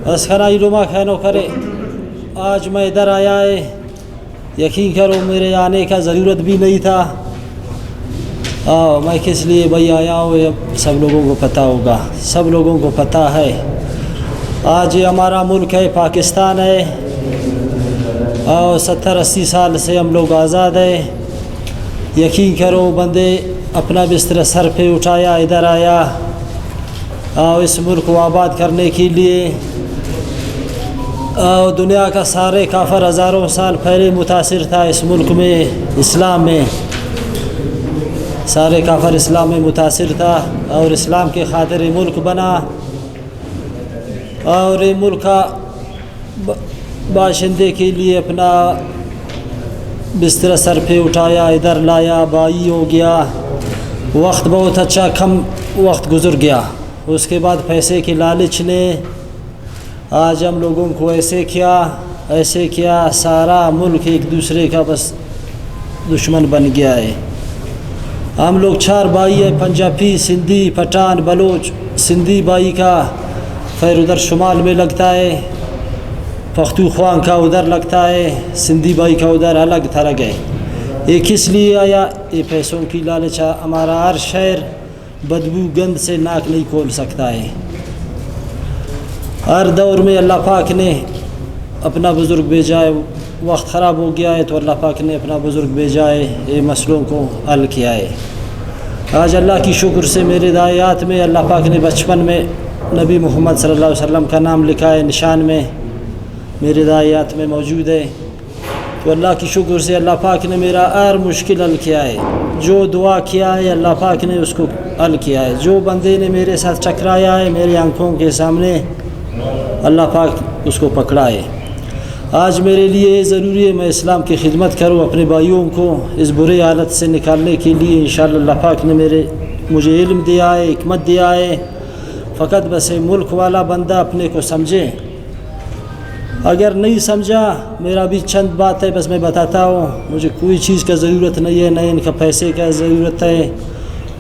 اسخرائی روما خینو کرے آج میں ادھر آیا ہے، یقین کرو میرے آنے کا ضرورت بھی نہیں تھا۔ میں کس لیے بھائی آیا ہوں یہ سب لوگوں کو پتہ ہوگا، سب لوگوں کو پتہ ہے۔ آج یہ ہمارا ملک ہے، پاکستان ہے، اور 70-80 سال سے ہم لوگ آزاد ہیں۔ یقین کرو بندے اپنا بستر سر پہ اٹھایا ادھر آیا اور اس ملک کو آباد کرنے کے لیے۔ دنیا کا سارے کافر ہزاروں سال پہلے متاثر تھا اس ملک میں، اسلام میں، سارے کافر اسلام میں متاثر تھا اور اسلام کے خاطر یہ ملک بنا، اور یہ ملک کا باشندے کے لیے اپنا بستر سر پہ اٹھایا ادھر لایا، بائی ہو گیا۔ وقت بہت اچھا کم وقت گزر گیا، اس کے بعد پیسے کے لالچ نے آج ہم لوگوں کو ایسے کیا، سارا ملک ایک دوسرے کا بس دشمن بن گیا ہے۔ ہم لوگ 4 بھائی ہیں، پنجابی، سندھی، پٹھان، بلوچ۔ سندھی بھائی کا خیر ادھر شمال میں لگتا ہے، پختونخوا کا ادھر لگتا ہے، سندھی بھائی کا ادھر الگ تھلگ ہے۔ یہ کس لیے آیا؟ یہ پیسوں کی لالچ۔ ہمارا ہر شہر بدبو گند سے ناک نہیں کھول سکتا ہے۔ ہر دور میں اللہ پاک نے اپنا بزرگ بھیجا ہے، وقت خراب ہو گیا ہے تو اللہ پاک نے اپنا بزرگ بھیجا ہے، یہ مسئلوں کو حل کیا ہے۔ آج اللہ کی شکر سے میرے دعایات میں اللہ پاک نے بچپن میں نبی محمد صلی اللہ علیہ وسلم کا نام لکھا ہے، نشان میں میرے دعایات میں موجود ہے۔ تو اللہ کی شکر سے اللہ پاک نے میرا ہر مشکل حل کیا ہے، جو دعا کیا ہے اللہ پاک نے اس کو حل کیا ہے۔ جو بندے نے میرے ساتھ ٹکرایا ہے میری آنکھوں کے سامنے اللہ پاک اس کو پکڑا ہے۔ آج میرے لیے ضروری ہے میں اسلام کی خدمت کروں، اپنے بھائیوں کو اس برے حالت سے نکالنے کے لیے۔ انشاءاللہ اللہ پاک نے مجھے علم دیا ہے، حکمت دیا ہے، فقط بس ملک والا بندہ اپنے کو سمجھے۔ اگر نہیں سمجھا، میرا بھی چند بات ہے بس میں بتاتا ہوں۔ مجھے کوئی چیز کا ضرورت نہیں ہے، نہ ان کا پیسے کا ضرورت ہے،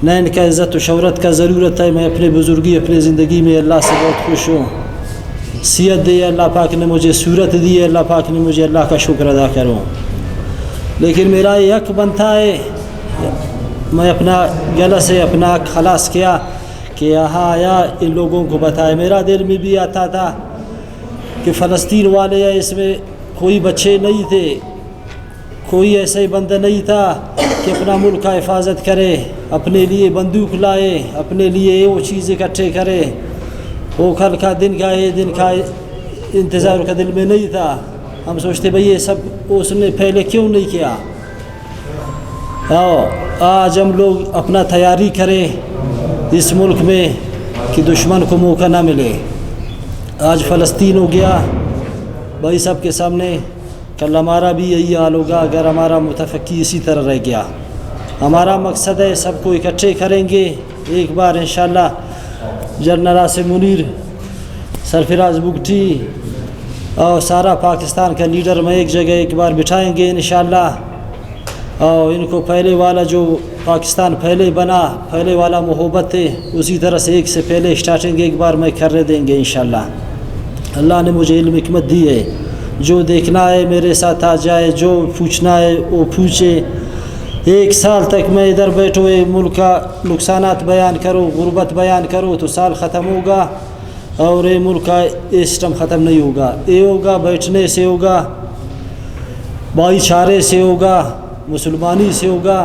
نہ ان کا عزت و شہرت کا ضرورت ہے۔ میں اپنے بزرگی اپنی زندگی میں اللہ سے بہت خوش ہوں۔ صحت دی اللہ پاک نے مجھے، صورت دی اللہ پاک نے مجھے، اللہ کا شکر ادا کروں۔ لیکن میرا یہ حق بنتا ہے، میں اپنا گلہ سے اپنا حق خلاص کیا کہ یہاں آیا ان لوگوں کو بتایا۔ میرا دل میں بھی آتا تھا کہ فلسطین والے ہیں، اس میں کوئی بچے نہیں تھے، کوئی ایسا ہی بندہ نہیں تھا کہ اپنا ملک کا حفاظت کرے، اپنے لیے بندوق لائے، اپنے لیے وہ چیز اکٹھے کرے۔ وہ کل کا دن کا انتظار کا دل میں نہیں تھا۔ ہم سوچتے بھئی یہ سب اس نے پہلے کیوں نہیں کیا۔ آج ہم لوگ اپنا تیاری کریں اس ملک میں کہ دشمن کو موقع نہ ملے۔ آج فلسطین ہو گیا بھائی سب کے سامنے، کل ہمارا بھی یہی حال ہوگا اگر ہمارا متفقی اسی طرح رہ گیا۔ ہمارا مقصد ہے سب کو اکٹھے کریں گے ایک بار انشاءاللہ۔ جنرل عاصم منیر، سرفراز بگٹی اور سارا پاکستان کا لیڈر میں ایک جگہ ایک بار بٹھائیں گے انشاءاللہ، اور ان کو پہلے والا جو پاکستان پہلے بنا، پہلے والا محبت ہے اسی طرح سے ایک سے پہلے اسٹارٹنگ ایک بار میں کرنے دیں گے انشاءاللہ۔ اللہ نے مجھے علم حکمت دی ہے، جو دیکھنا ہے میرے ساتھ آ جائے، جو پوچھنا ہے وہ پوچھے۔ 1 سال تک میں ادھر بیٹھو ملک کا نقصانات بیان کرو، غربت بیان کرو تو سال ختم ہوگا اور یہ ملک کا سسٹم ختم نہیں ہوگا۔ یہ ہوگا بیٹھنے سے ہوگا، بھائی چارے سے ہوگا، مسلمانی سے ہوگا۔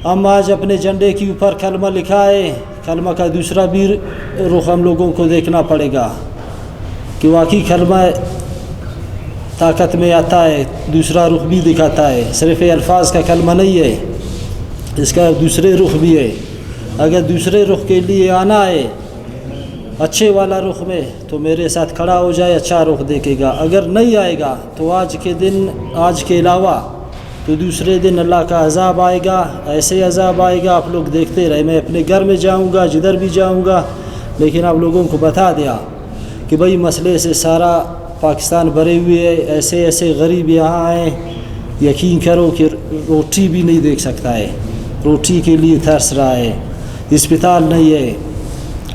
ہم آج اپنے جھنڈے کے اوپر کلمہ لکھا ہے، کلمہ کا دوسرا بھی رخ ہم لوگوں کو دیکھنا پڑے گا کہ واقعی کلمہ طاقت میں آتا ہے، دوسرا رخ بھی دکھاتا ہے، صرف الفاظ کا کلمہ نہیں ہے، اس کا دوسرے رخ بھی ہے۔ اگر دوسرے رخ کے لیے آنا ہے اچھے والا رخ میں تو میرے ساتھ کھڑا ہو جائے، اچھا رخ دیکھے گا۔ اگر نہیں آئے گا تو آج کے دن، آج کے علاوہ تو دوسرے دن اللہ کا عذاب آئے گا، ایسے عذاب آئے گا آپ لوگ دیکھتے رہے۔ میں اپنے گھر میں جاؤں گا، جدھر بھی جاؤں گا، لیکن آپ لوگوں کو بتا دیا کہ بھئی مسئلے سے سارا پاکستان بھرے ہوئے ہے، ایسے ایسے غریب یہاں ہیں، یقین کرو کہ روٹی بھی نہیں دیکھ سکتا ہے، روٹی کے لیے ترس رہا ہے، اسپتال نہیں ہے،